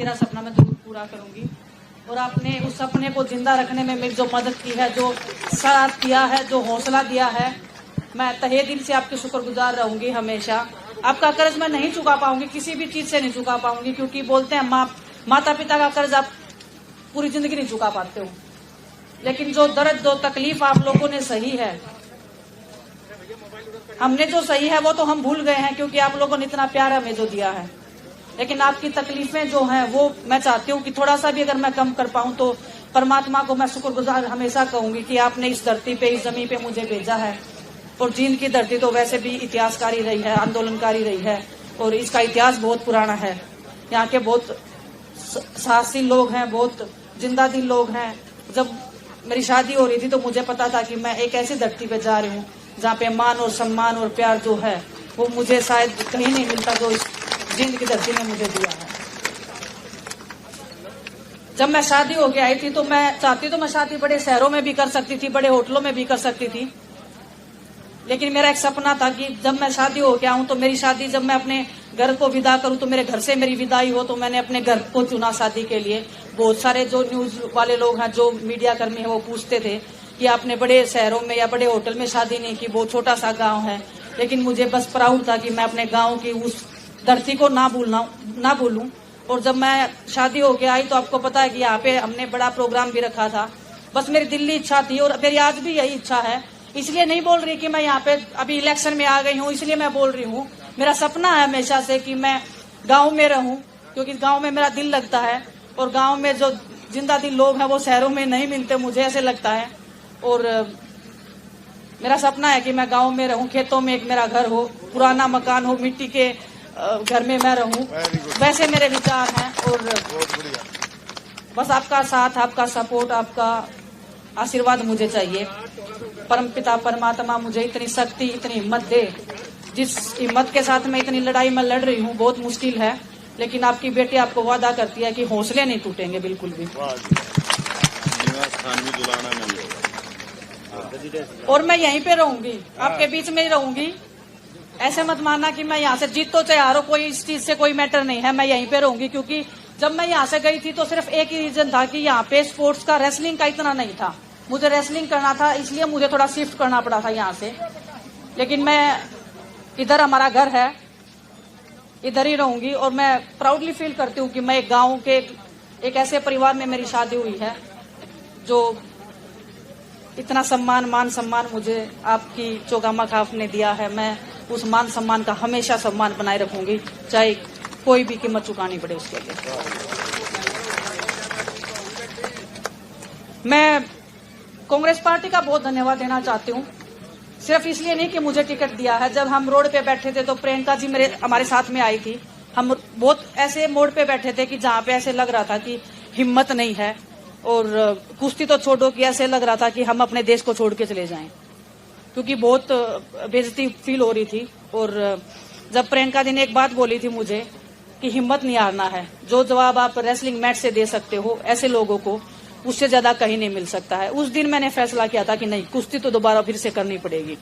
तेरा सपना मैं जरूर पूरा करूंगी। और आपने उस सपने को जिंदा रखने में मेरी जो मदद की है, जो साथ दिया है, जो हौसला दिया है, मैं तहे दिल से आपकी शुक्रगुजार रहूंगी हमेशा। आपका कर्ज मैं नहीं चुका पाऊंगी, किसी भी चीज से नहीं चुका पाऊंगी, क्योंकि बोलते हैं माता पिता का कर्ज आप पूरी जिंदगी नहीं चुका पाते हो, लेकिन जो दर्द, जो तकलीफ आप लोगों ने सही है, हमने जो सही है वो तो हम भूल गए हैं, क्योंकि आप लोगों ने इतना प्यार हमें जो दिया है। लेकिन आपकी तकलीफें जो हैं वो मैं चाहती हूँ कि थोड़ा सा भी अगर मैं कम कर पाऊँ तो परमात्मा को मैं शुक्रगुजार हमेशा कहूंगी कि आपने इस धरती पे, इस जमीन पे मुझे भेजा है। और जींद की धरती तो वैसे भी इतिहासकारी रही है, आंदोलनकारी रही है, और इसका इतिहास बहुत पुराना है। यहाँ के बहुत साहसी लोग हैं, बहुत जिंदा दिल लोग हैं। जब मेरी शादी हो रही थी तो मुझे पता था कि मैं एक ऐसी धरती पे जा रही हूँ जहाँ पे मान और सम्मान और प्यार जो है वो मुझे शायद कहीं नहीं मिलता, जो इस जींद की धरती ने मुझे दिया है। जब मैं शादी होके आई थी तो मैं चाहती तो मैं शादी बड़े शहरों में भी कर सकती थी, बड़े होटलों में भी कर सकती थी, लेकिन मेरा एक सपना था कि जब मैं शादी होके आऊं तो मेरी शादी, जब मैं अपने घर को विदा करूं तो मेरे घर से मेरी विदाई हो। तो मैंने अपने घर को चुना शादी के लिए। बहुत सारे जो न्यूज वाले लोग हैं, जो मीडिया कर्मी है, वो पूछते थे कि आपने बड़े शहरों में या बड़े होटल में शादी नहीं की, बहुत छोटा सा गाँव है। लेकिन मुझे बस प्राउड था कि मैं अपने गाँव की उस धरती को ना भूलूं। और जब मैं शादी होके आई तो आपको पता है कि यहाँ पे हमने बड़ा प्रोग्राम भी रखा था। बस मेरी दिल्ली इच्छा थी और मेरी आज भी यही इच्छा है। इसलिए नहीं बोल रही कि मैं यहाँ पे अभी इलेक्शन में आ गई हूँ, इसलिए मैं बोल रही हूँ। मेरा सपना है हमेशा से कि मैं गांव में रहूं, क्योंकि गांव में मेरा दिल लगता है। और गांव में जो जिंदा दिल लोग हैं वो शहरों में नहीं मिलते, मुझे ऐसे लगता है। और मेरा सपना है कि मैं गांव में रहूं, खेतों में एक मेरा घर हो, पुराना मकान हो, मिट्टी के घर में मैं रहूं। वैसे मेरे विचार हैं। और बस आपका साथ, आपका सपोर्ट, आपका आशीर्वाद मुझे चाहिए। परमपिता परमात्मा मुझे इतनी शक्ति, इतनी हिम्मत दे। जिस हिम्मत के साथ मैं इतनी लड़ाई में लड़ रही हूँ, बहुत मुश्किल है, लेकिन आपकी बेटी आपको वादा करती है कि हौसले नहीं टूटेंगे बिल्कुल भी। और मैं यहीं पे रहूंगी, आपके बीच में ही रहूंगी। ऐसे मत मानना कि मैं यहाँ से जीत तो चाहे हारो, कोई इस चीज से कोई मैटर नहीं है। मैं यहीं पे रहूंगी, क्योंकि जब मैं यहाँ से गई थी तो सिर्फ एक ही रीजन था कि यहाँ पे स्पोर्ट्स का, रेसलिंग का इतना नहीं था। मुझे रेसलिंग करना था, इसलिए मुझे थोड़ा शिफ्ट करना पड़ा था यहाँ से। लेकिन मैं इधर, हमारा घर है, इधर ही रहूंगी। और मैं प्राउडली फील करती हूँ कि मैं एक गाँव के एक ऐसे परिवार में मेरी शादी हुई है, जो इतना सम्मान, मान सम्मान मुझे आपकी चोगामा खाफ ने दिया है। मैं उस मान सम्मान का हमेशा सम्मान बनाए रखूंगी, चाहे कोई भी कीमत चुकानी पड़े उसके लिए। मैं कांग्रेस पार्टी का बहुत धन्यवाद देना चाहती हूँ, सिर्फ इसलिए नहीं कि मुझे टिकट दिया है। जब हम रोड पे बैठे थे तो प्रियंका जी हमारे साथ में आई थी। हम बहुत ऐसे मोड़ पे बैठे थे कि जहाँ पे ऐसे लग रहा था कि हिम्मत नहीं है, और कुश्ती तो छोड़ो कि ऐसे लग रहा था कि हम अपने देश को छोड़ के चले जाएं, क्योंकि बहुत बेइज्जती फील हो रही थी। और जब प्रियंका जी ने एक बात बोली थी मुझे कि हिम्मत नहीं हारना है, जो जवाब आप रेसलिंग मैच से दे सकते हो ऐसे लोगों को, उससे ज्यादा कहीं नहीं मिल सकता है। उस दिन मैंने फैसला किया था कि नहीं, कुश्ती तो दोबारा फिर से करनी पड़ेगी।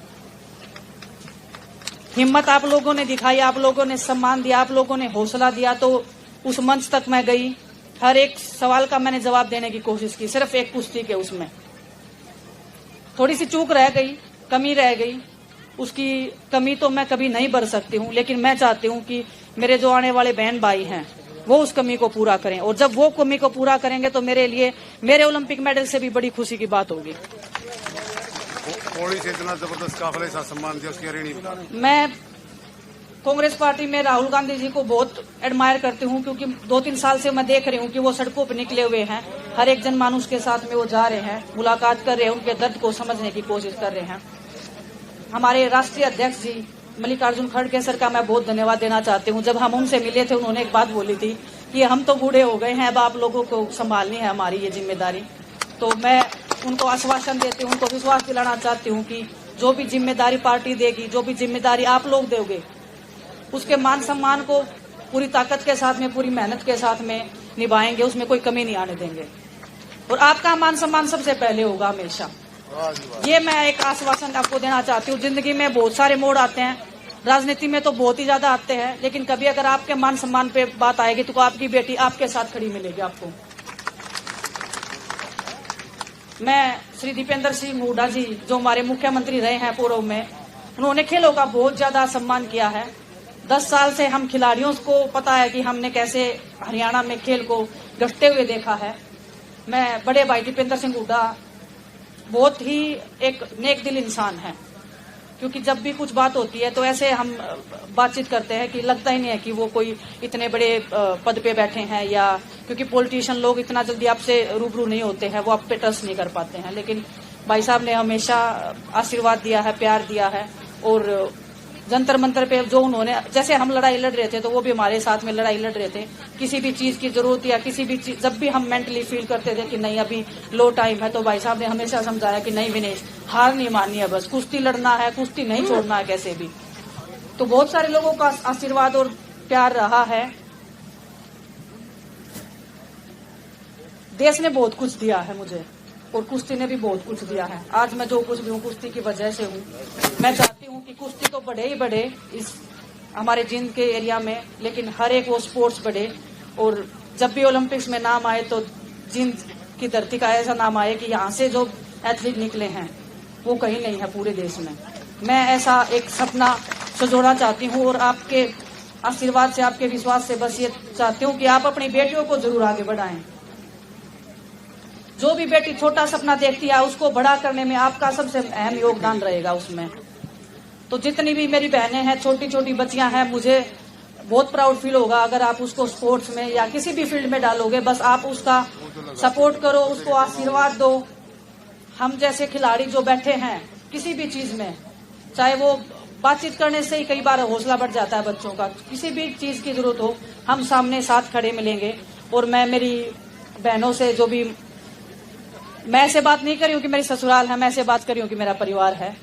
हिम्मत आप लोगों ने दिखाई, आप लोगों ने सम्मान दिया, आप लोगों ने हौसला दिया, तो उस मंच तक मैं गई। हर एक सवाल का मैंने जवाब देने की कोशिश की। सिर्फ एक कुश्ती के उसमें थोड़ी सी चूक रह गई, कमी रह गई, उसकी कमी तो मैं कभी नहीं भर सकती हूँ, लेकिन मैं चाहती हूँ कि मेरे जो आने वाले बहन भाई हैं वो उस कमी को पूरा करें। और जब वो कमी को पूरा करेंगे तो मेरे लिए, मेरे ओलंपिक मेडल से भी बड़ी खुशी की बात होगी। से इतना जबरदस्त काफिले सा सम्मान दिया, उसकी मैं कांग्रेस पार्टी में राहुल गांधी जी को बहुत एडमायर करती हूँ, क्योंकि 2-3 साल से मैं देख रही हूँ कि वो सड़कों पर निकले हुए हैं, हर एक जनमानुष के साथ में वो जा रहे हैं, मुलाकात कर रहे हैं, उनके दर्द को समझने की कोशिश कर रहे हैं। हमारे राष्ट्रीय अध्यक्ष जी मल्लिकार्जुन खड़गे सर का मैं बहुत धन्यवाद देना चाहती हूँ। जब हम उनसे मिले थे, उन्होंने एक बात बोली थी कि हम तो बूढ़े हो गए हैं, अब आप लोगों को संभालनी है हमारी ये जिम्मेदारी। तो मैं उनको आश्वासन देती हूँ, उनको विश्वास दिलाना चाहती हूँ कि जो भी जिम्मेदारी पार्टी देगी, जो भी जिम्मेदारी आप लोग दोगे, उसके मान सम्मान को पूरी ताकत के साथ में, पूरी मेहनत के साथ में निभाएंगे, उसमें कोई कमी नहीं आने देंगे। और आपका मान सम्मान सबसे पहले होगा हमेशा। ये मैं एक आश्वासन आपको देना चाहती हूँ। जिंदगी में बहुत सारे मोड़ आते हैं, राजनीति में तो बहुत ही ज्यादा आते हैं, लेकिन कभी अगर आपके मान सम्मान पे बात आएगी तो आपकी बेटी आपके साथ खड़ी मिलेगी आपको। मैं श्री दीपेंद्र सिंह हुड्डा जी जो हमारे मुख्यमंत्री रहे हैं पूर्व में, उन्होंने खेलों का बहुत ज्यादा सम्मान किया है। 10 साल से हम खिलाड़ियों को पता है कि हमने कैसे हरियाणा में खेल को गढ़ते हुए देखा है। मैं बड़े भाई दीपेंद्र सिंह हुड्डा बहुत ही एक नेक दिल इंसान है, क्योंकि जब भी कुछ बात होती है तो ऐसे हम बातचीत करते हैं कि लगता ही नहीं है कि वो कोई इतने बड़े पद पे बैठे हैं, या क्योंकि पॉलिटिशियन लोग इतना जल्दी आपसे रूबरू नहीं होते हैं, वो आप पे ट्रस्ट नहीं कर पाते हैं। लेकिन भाई साहब ने हमेशा आशीर्वाद दिया है, प्यार दिया है, और जंतर मंतर पे जो उन्होंने, जैसे हम लड़ाई लड़ रहे थे तो वो भी हमारे साथ में लड़ाई लड़ रहे थे। किसी भी चीज की जरूरत या किसी भी चीज, जब भी हम मेंटली फील करते थे कि नहीं अभी लो टाइम है, तो भाई साहब ने हमेशा समझाया कि नहीं विनेश, हार नहीं माननी है, बस कुश्ती लड़ना है, कुश्ती नहीं छोड़ना है कैसे भी। तो बहुत सारे लोगों का आशीर्वाद और प्यार रहा है। देश ने बहुत कुछ दिया है मुझे, और कुश्ती ने भी बहुत कुछ दिया है। आज मैं जो कुछ भी हूँ कुश्ती की वजह से हूँ। मैं चाहती हूँ कि कुश्ती तो बढ़े ही बढ़े इस हमारे जींद के एरिया में, लेकिन हर एक वो स्पोर्ट्स बढ़े, और जब भी ओलंपिक्स में नाम आए तो जींद की धरती का ऐसा नाम आए कि यहाँ से जो एथलीट निकले हैं वो कहीं नहीं है पूरे देश में। मैं ऐसा एक सपना संजोना चाहती हूँ, और आपके आशीर्वाद से, आपके विश्वास से बस ये चाहती हूँ कि आप अपनी बेटियों को जरूर आगे बढ़ाएं। जो भी बेटी छोटा सपना देखती है उसको बड़ा करने में आपका सबसे अहम योगदान रहेगा उसमें। तो जितनी भी मेरी बहनें हैं, छोटी छोटी बच्चियां हैं, मुझे बहुत प्राउड फील होगा अगर आप उसको स्पोर्ट्स में या किसी भी फील्ड में डालोगे। बस आप उसका सपोर्ट करो, उसको आशीर्वाद दो। हम जैसे खिलाड़ी जो बैठे हैं किसी भी चीज में, चाहे वो बातचीत करने से ही कई बार हौसला बढ़ जाता है बच्चों का, किसी भी चीज की जरूरत हो हम सामने साथ खड़े मिलेंगे। और मैं मेरी बहनों से जो भी, मैं ऐसे बात नहीं कर रही हूँ कि मेरी ससुराल है, मैं ऐसे बात कर रही हूँ कि मेरा परिवार है।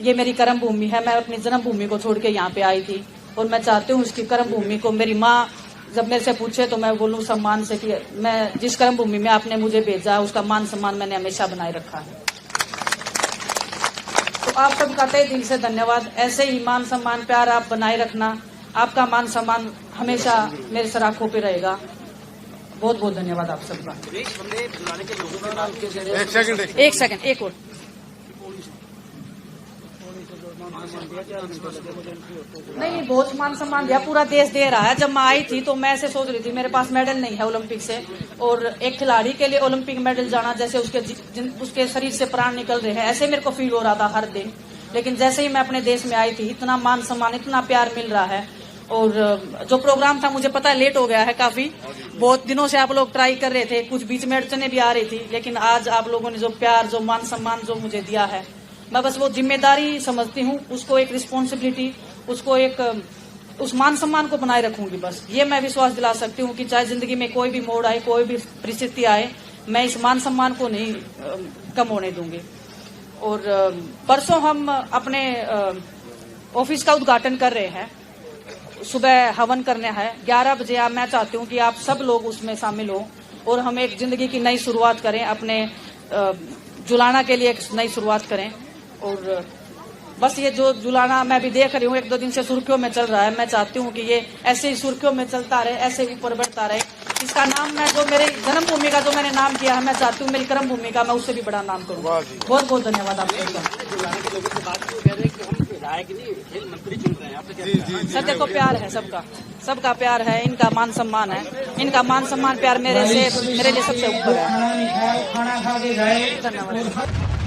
ये मेरी कर्म भूमि है। मैं अपनी जन्म भूमि को छोड़ के यहाँ पे आई थी, और मैं चाहती हूँ इसकी कर्म भूमि को, मेरी माँ जब मेरे से पूछे तो मैं बोलूँ सम्मान से कि मैं जिस कर्म भूमि में आपने मुझे भेजा है उसका मान सम्मान मैंने हमेशा बनाए रखा है। तो आप सबका तहे दिल से धन्यवाद। ऐसे ही मान सम्मान प्यार आप बनाए रखना, आपका मान सम्मान हमेशा मेरे सराखों पे रहेगा। बहुत बहुत धन्यवाद आप सबका। एक सेकंड एक और। नहीं, बहुत मान सम्मान दिया, पूरा देश दे रहा है। जब मैं आई थी तो मैं ऐसे सोच रही थी मेरे पास मेडल नहीं है ओलंपिक से, और एक खिलाड़ी के लिए ओलंपिक मेडल जाना जैसे उसके शरीर से प्राण निकल रहे हैं, ऐसे मेरे को फील हो रहा था हर दिन। लेकिन जैसे ही मैं अपने देश में आई थी, इतना मान सम्मान, इतना प्यार मिल रहा है। और जो प्रोग्राम था, मुझे पता है लेट हो गया है काफी, बहुत दिनों से आप लोग ट्राई कर रहे थे, कुछ बीच में अड़चने भी आ रही थी, लेकिन आज आप लोगों ने जो प्यार, जो मान सम्मान जो मुझे दिया है, मैं बस वो जिम्मेदारी समझती हूँ, उसको एक रिस्पॉन्सिबिलिटी, उसको एक उस मान सम्मान को बनाए रखूंगी। बस ये मैं विश्वास दिला सकती हूँ कि चाहे जिंदगी में कोई भी मोड़ आए, कोई भी परिस्थिति आए, मैं इस मान सम्मान को नहीं कम होने दूंगी। और परसों हम अपने ऑफिस का उद्घाटन कर रहे हैं, सुबह हवन करने है 11 बजे। मैं चाहती हूँ कि आप सब लोग उसमें शामिल हो, और हम एक जिंदगी की नई शुरुआत करें, अपने जुलाना के लिए एक नई शुरुआत करें। और बस ये जो जुलाना मैं भी देख रही हूँ 1-2 दिन से सुर्खियों में चल रहा है, मैं चाहती हूँ कि ये ऐसे ही सुर्खियों में चलता रहे, ऐसे ही ऊपर बढ़ता रहे। इसका नाम मैं जो मेरे जन्मभूमि का जो मैंने नाम किया है, मैं चाहती हूँ मेरी कर्म भूमि का मैं उससे भी बड़ा नाम करूँ। बहुत बहुत धन्यवाद आप सबका। सत्य को प्यार है, सबका प्यार है, इनका मान सम्मान है, इनका मान सम्मान प्यार मेरे लिए सबसे ऊपर है। धन्यवाद।